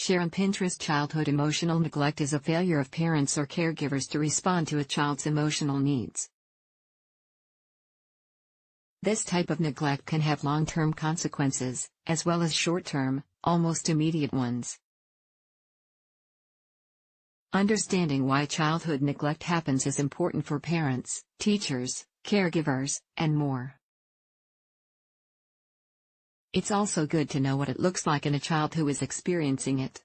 Share on Pinterest. Childhood emotional neglect is a failure of parents or caregivers to respond to a child's emotional needs. This type of neglect can have long-term consequences, as well as short-term, almost immediate ones. Understanding why childhood neglect happens is important for parents, teachers, caregivers, and more. It's also good to know what it looks like in a child who is experiencing it,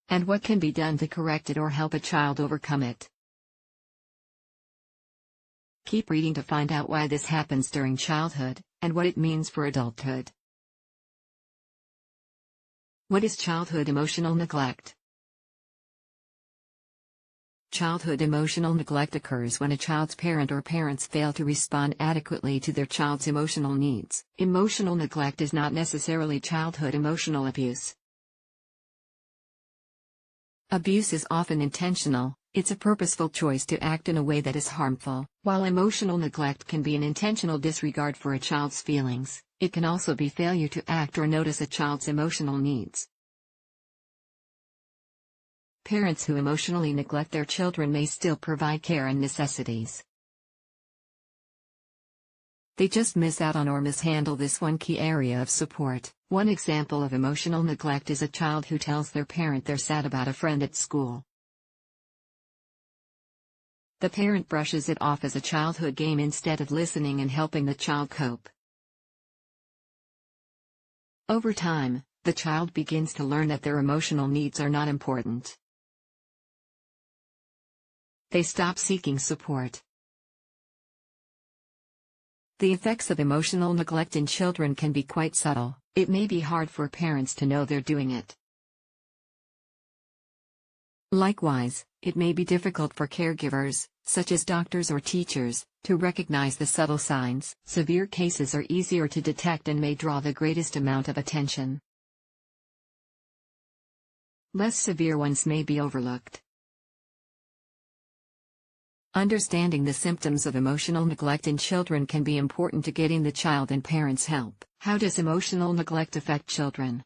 and what can be done to correct it or help a child overcome it. Keep reading to find out why this happens during childhood, and what it means for adulthood. What is childhood emotional neglect? Childhood emotional neglect occurs when a child's parent or parents fail to respond adequately to their child's emotional needs. Emotional neglect is not necessarily childhood emotional abuse. Abuse is often intentional. It's a purposeful choice to act in a way that is harmful. While emotional neglect can be an intentional disregard for a child's feelings, it can also be failure to act or notice a child's emotional needs. Parents who emotionally neglect their children may still provide care and necessities. They just miss out on or mishandle this one key area of support. One example of emotional neglect is a child who tells their parent they're sad about a friend at school. The parent brushes it off as a childhood game instead of listening and helping the child cope. Over time, the child begins to learn that their emotional needs are not important. They stop seeking support. The effects of emotional neglect in children can be quite subtle. It may be hard for parents to know they're doing it. Likewise, it may be difficult for caregivers, such as doctors or teachers, to recognize the subtle signs. Severe cases are easier to detect and may draw the greatest amount of attention. Less severe ones may be overlooked. Understanding the symptoms of emotional neglect in children can be important to getting the child and parents help. How does emotional neglect affect children?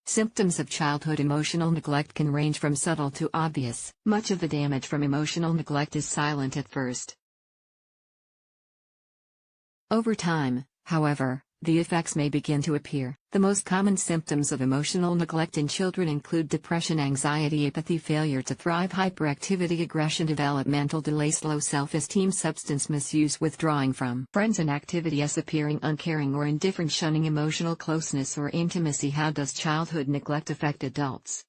Symptoms of childhood emotional neglect can range from subtle to obvious. Much of the damage from emotional neglect is silent at first. Over time, however, the effects may begin to appear. The most common symptoms of emotional neglect in children include depression, anxiety, apathy, failure to thrive, hyperactivity, aggression, developmental delay, low self-esteem, substance misuse, withdrawing from friends and activities, appearing uncaring or indifferent, shunning emotional closeness or intimacy. How does childhood neglect affect adults?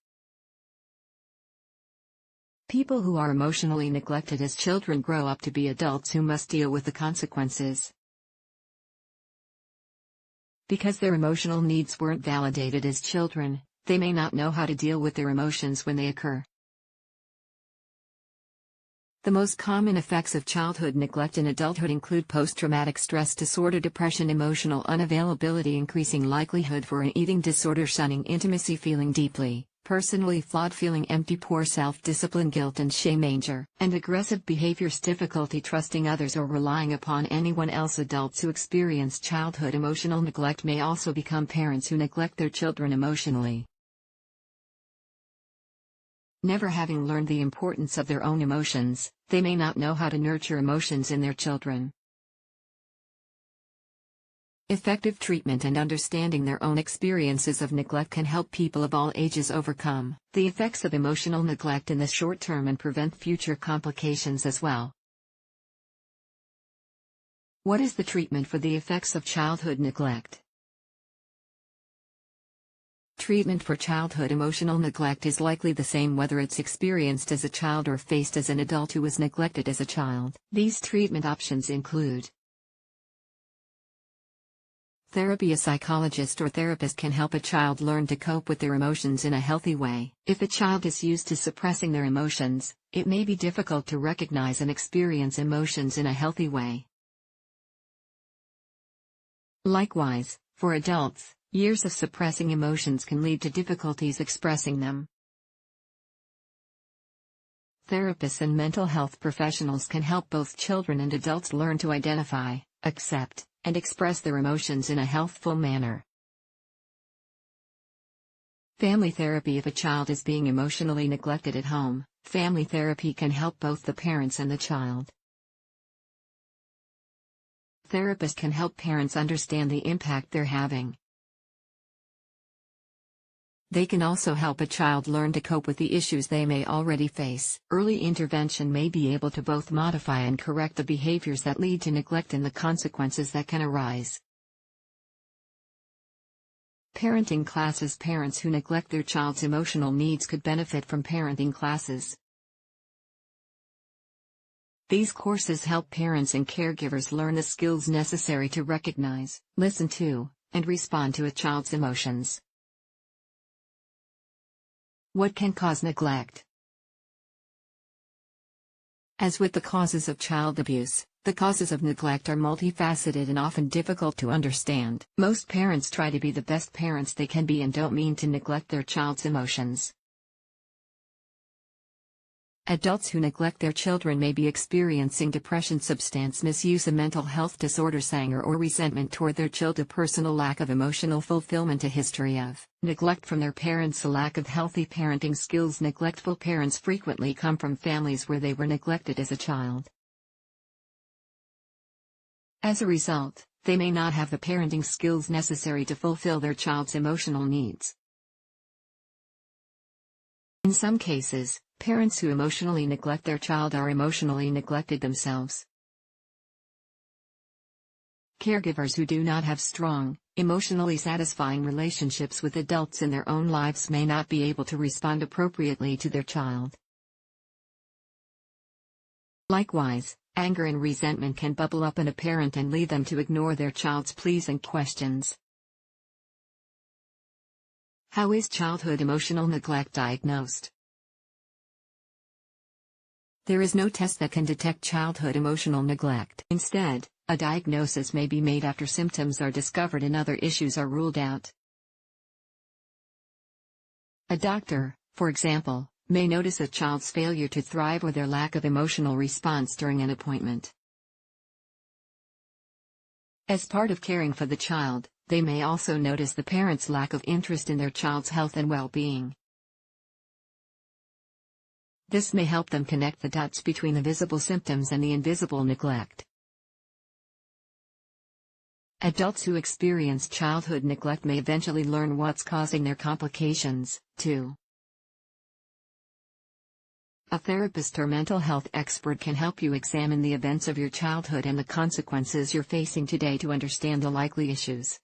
People who are emotionally neglected as children grow up to be adults who must deal with the consequences. Because their emotional needs weren't validated as children, they may not know how to deal with their emotions when they occur. The most common effects of childhood neglect in adulthood include post-traumatic stress disorder, depression, emotional unavailability, increasing likelihood for an eating disorder, shunning intimacy, feeling deeply, personally flawed, feeling empty, poor self-discipline, guilt and shame, anger, and aggressive behaviors, difficulty trusting others or relying upon anyone else. Adults who experience childhood emotional neglect may also become parents who neglect their children emotionally. Never having learned the importance of their own emotions, they may not know how to nurture emotions in their children. Effective treatment and understanding their own experiences of neglect can help people of all ages overcome the effects of emotional neglect in the short term and prevent future complications as well. What is the treatment for the effects of childhood neglect? Treatment for childhood emotional neglect is likely the same whether it's experienced as a child or faced as an adult who was neglected as a child. These treatment options include therapy. A psychologist or therapist can help a child learn to cope with their emotions in a healthy way. If a child is used to suppressing their emotions, it may be difficult to recognize and experience emotions in a healthy way. Likewise, for adults, years of suppressing emotions can lead to difficulties expressing them. Therapists and mental health professionals can help both children and adults learn to identify, accept, and express their emotions in a healthful manner. Family therapy. If a child is being emotionally neglected at home, family therapy can help both the parents and the child. Therapists can help parents understand the impact they're having. They can also help a child learn to cope with the issues they may already face. Early intervention may be able to both modify and correct the behaviors that lead to neglect and the consequences that can arise. Parenting classes. Parents who neglect their child's emotional needs could benefit from parenting classes. These courses help parents and caregivers learn the skills necessary to recognize, listen to, and respond to a child's emotions. What can cause neglect? As with the causes of child abuse, the causes of neglect are multifaceted and often difficult to understand. Most parents try to be the best parents they can be and don't mean to neglect their child's emotions. Adults who neglect their children may be experiencing depression, substance misuse, a mental health disorders, anger or resentment toward their child, a personal lack of emotional fulfillment, a history of neglect from their parents, a lack of healthy parenting skills. Neglectful parents frequently come from families where they were neglected as a child. As a result, they may not have the parenting skills necessary to fulfill their child's emotional needs. In some cases, parents who emotionally neglect their child are emotionally neglected themselves. Caregivers who do not have strong, emotionally satisfying relationships with adults in their own lives may not be able to respond appropriately to their child. Likewise, anger and resentment can bubble up in a parent and lead them to ignore their child's pleas and questions. How is childhood emotional neglect diagnosed? There is no test that can detect childhood emotional neglect. Instead, a diagnosis may be made after symptoms are discovered and other issues are ruled out. A doctor, for example, may notice a child's failure to thrive or their lack of emotional response during an appointment. As part of caring for the child, they may also notice the parent's lack of interest in their child's health and well-being. This may help them connect the dots between the visible symptoms and the invisible neglect. Adults who experience childhood neglect may eventually learn what's causing their complications, too. A therapist or mental health expert can help you examine the events of your childhood and the consequences you're facing today to understand the likely issues.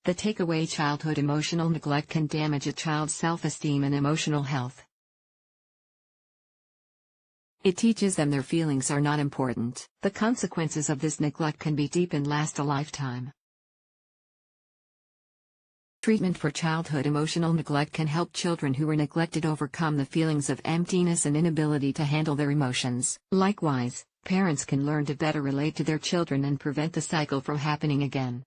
The takeaway: childhood emotional neglect can damage a child's self-esteem and emotional health. It teaches them their feelings are not important. The consequences of this neglect can be deep and last a lifetime. Treatment for childhood emotional neglect can help children who were neglected overcome the feelings of emptiness and inability to handle their emotions. Likewise, parents can learn to better relate to their children and prevent the cycle from happening again.